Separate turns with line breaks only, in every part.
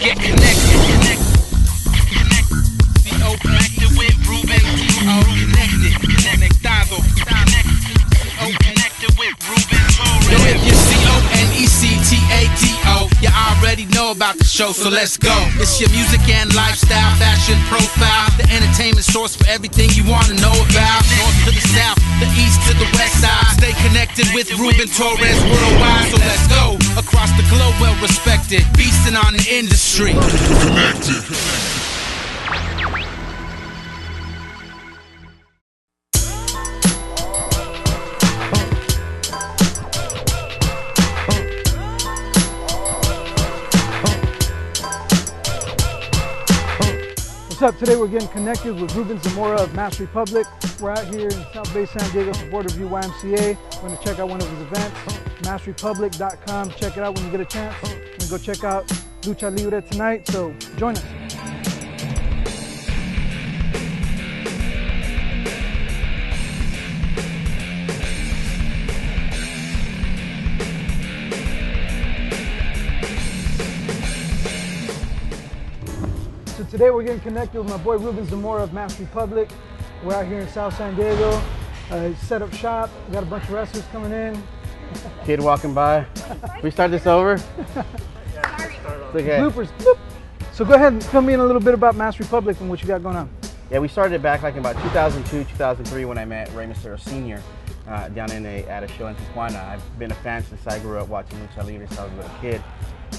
Get connected. Connected with Ruben. Conectado. Connected with Ruben Torres. Yo, if you're CONECTADO, you already know about the show, so let's go. It's your music and lifestyle, fashion profile, the entertainment source for everything you want to know about. North to the south, the east to the west side. Stay connected with Ruben Torres worldwide, so let's go. Across the globe, well respected, beasting on the industry. Connected.
What's up? Today we're getting connected with Ruben Zamora of Masked Republic. We're out here in South Bay, San Diego, at the Border View YMCA. We're going to check out one of his events, maskedrepublic.com. Check it out when you get a chance. And go check out Lucha Libre tonight, so join us. So today we're getting connected with my boy Ruben Zamora of Masked Republic. We're out here in South San Diego. Set up shop. We got a bunch of wrestlers coming in.
Kid walking by. We start this over? It's okay.
Bloopers. Bloop. So go ahead and fill me in a little bit about Masked Republic and what you got going on.
Yeah, we started it back like in about 2002, 2003 when I met Rey Mysterio Sr. Down at a show in Tijuana. I've been a fan since I grew up watching Lucha Libre since I was a little kid.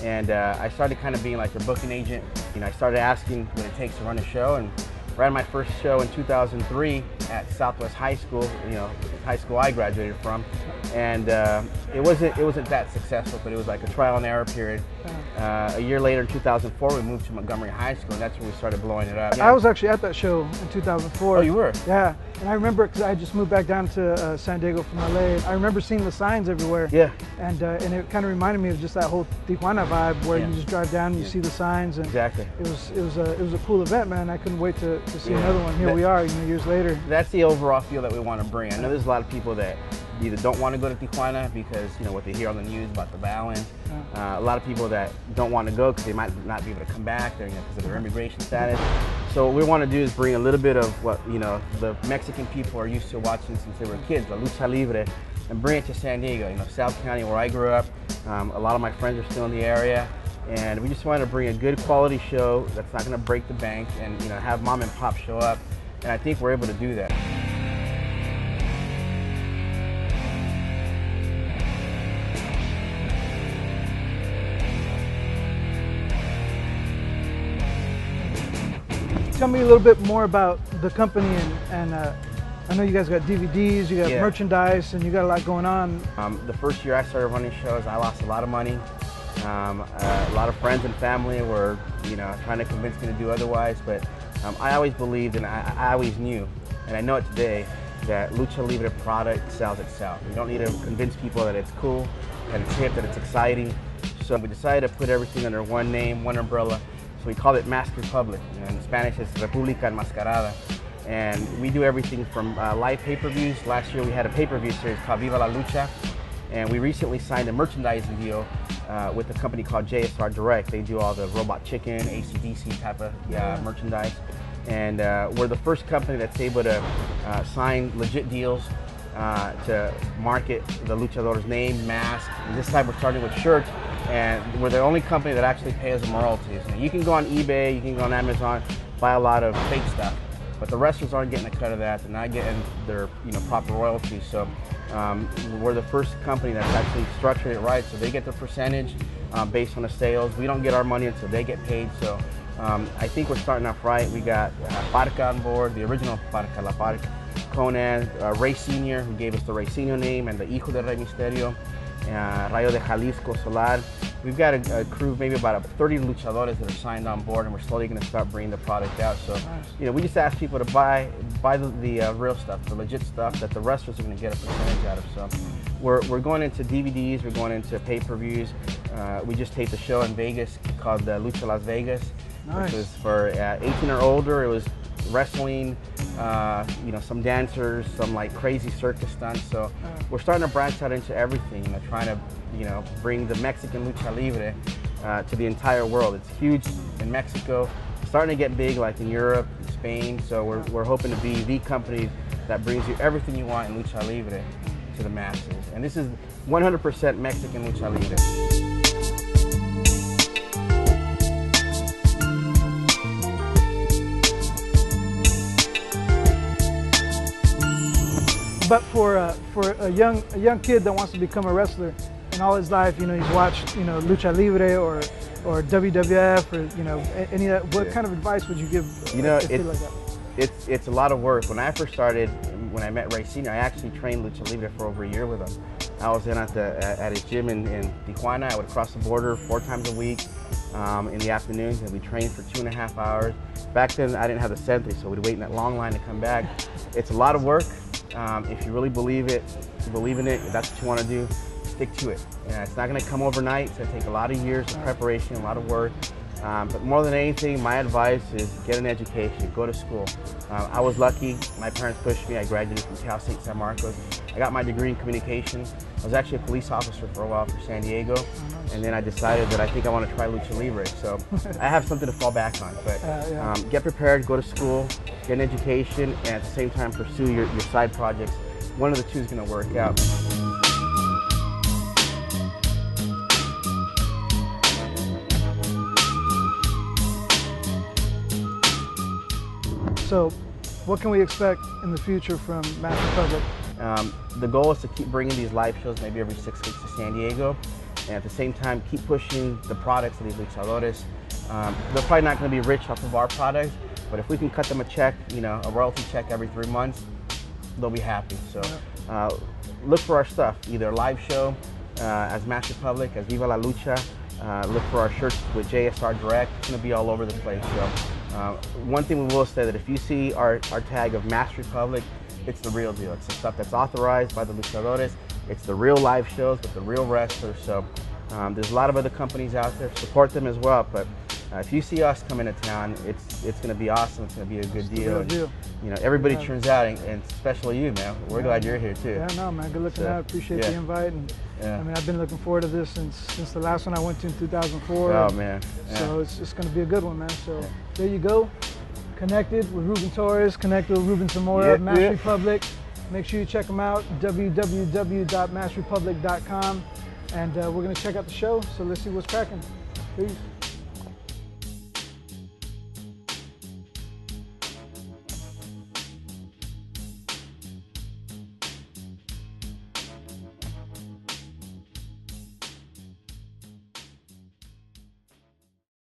And I started kind of being like their booking agent. You know, I started asking what it takes to run a show, and ran my first show in 2003 at Southwest High School, you know, high school I graduated from. And it wasn't that successful, but it was like a trial and error period. A year later in 2004, we moved to Montgomery High School, and that's when we started blowing it up.
I was actually at that show in 2004.
Oh, you were?
Yeah, and I remember because I just moved back down to San Diego from LA. I remember seeing the signs everywhere.
Yeah.
And it kind of reminded me of just that whole Tijuana vibe, where you just drive down and you see the signs. And
exactly.
It was a cool event, man. I couldn't wait to see another one. Here we are, you know, years later.
That's the overall feel that we want to bring. I know there's a lot of people that either don't want to go to Tijuana because, you know, what they hear on the news about the violence. A lot of people that don't want to go because they might not be able to come back there, you know, because of their immigration status. So what we want to do is bring a little bit of what, you know, the Mexican people are used to watching since they were kids, the Lucha Libre, and bring it to San Diego, you know, South County where I grew up. A lot of my friends are still in the area, and we just want to bring a good quality show that's not going to break the bank, and, you know, have mom and pop show up, and I think we're able to do that.
Tell me a little bit more about the company, and I know you guys got DVDs, you got merchandise, and you got a lot going on.
The first year I started running shows, I lost a lot of money. A lot of friends and family were, you know, trying to convince me to do otherwise, but I always believed, and I always knew, and I know it today, that Lucha Libre product sells itself. You don't need to convince people that it's cool, that it's hip, that it's exciting. So we decided to put everything under one name, one umbrella. So we call it Masked Republic. You know, in Spanish, it's República Enmascarada. And we do everything from live pay-per-views. Last year we had a pay-per-view series called Viva la Lucha. And we recently signed a merchandising deal with a company called JSR Direct. They do all the Robot Chicken, AC/DC type of merchandise. And we're the first company that's able to sign legit deals to market the luchador's name, mask. And this time we're starting with shirts. And we're the only company that actually pays them royalties. You can go on eBay, you can go on Amazon, buy a lot of fake stuff, but the wrestlers aren't getting a cut of that. They're not getting their, you know, proper royalties. So we're the first company that's actually structured it right, so they get their percentage based on the sales. We don't get our money until they get paid. So I think we're starting off right. We got Parca on board, the original Parca, La Parca, Conan, Rey Sr., who gave us the Rey Sr. name, and the Hijo de Rey Mysterio. Rayo de Jalisco, Solar. We've got a crew, maybe about 30 luchadores that are signed on board, and we're slowly going to start bringing the product out. So, you know, we just ask people to buy the real stuff, the legit stuff that the wrestlers are going to get a percentage out of. So, we're going into DVDs, we're going into pay-per-views. We just taped a show in Vegas called Lucha Las Vegas, which was for 18 or older. It was wrestling, you know, some dancers, some like crazy circus stunts. So we're starting to branch out into everything, you know, trying to, you know, bring the Mexican Lucha Libre to the entire world. It's huge in Mexico, starting to get big like in Europe, Spain. So we're hoping to be the company that brings you everything you want in Lucha Libre to the masses. And this is 100% Mexican Lucha Libre.
But for a young kid that wants to become a wrestler, and all his life, you know, he's watched, you know, Lucha Libre or WWF or, you know, any of that, what kind of advice would you give a kid like that?
It's a lot of work. When I first started, when I met Ray Sr., I actually trained Lucha Libre for over a year with him. I was in at his gym in Tijuana. I would cross the border 4 times a week in the afternoons, and we trained for 2.5 hours. Back then, I didn't have the Sente, so we'd wait in that long line to come back. It's a lot of work. If you really believe it, if you believe in it, if that's what you want to do, stick to it. It's not going to come overnight. It's going to take a lot of years of preparation, a lot of work. But more than anything, my advice is get an education, go to school. I was lucky, my parents pushed me, I graduated from Cal State San Marcos. I got my degree in communication. I was actually a police officer for a while for San Diego, and then I decided that I think I want to try Lucha Libre, so I have something to fall back on. But get prepared, go to school, get an education, and at the same time pursue your side projects. One of the two is going to work out.
So, what can we expect in the future from Masked Public?
The goal is to keep bringing these live shows maybe every 6 weeks to San Diego, and at the same time keep pushing the products of these luchadores. They're probably not going to be rich off of our products, but if we can cut them a check, you know, a royalty check every 3 months, they'll be happy. So look for our stuff, either a live show as Masked Public, as Viva la Lucha. Look for our shirts with JSR Direct. It's going to be all over the place. So one thing we will say that if you see our tag of Masked Public, it's the real deal. It's the stuff that's authorized by the luchadores. It's the real live shows with the real wrestlers. So there's a lot of other companies out there. Support them as well. But if you see us come into town, it's going to be awesome. It's going to be a good deal. And, you know, everybody turns out, and especially you, man. We're glad you're here too.
Yeah, no, man. Good looking out. Appreciate the invite. And I mean, I've been looking forward to this since the last one I went to in 2004.
Oh man.
So it's going to be a good one, man. So there you go. Connected with Ruben Torres, connected with Ruben Zamora of Masked Public. Make sure you check them out, www.maskedrepublic.com. And we're going to check out the show, so let's see what's cracking. Peace.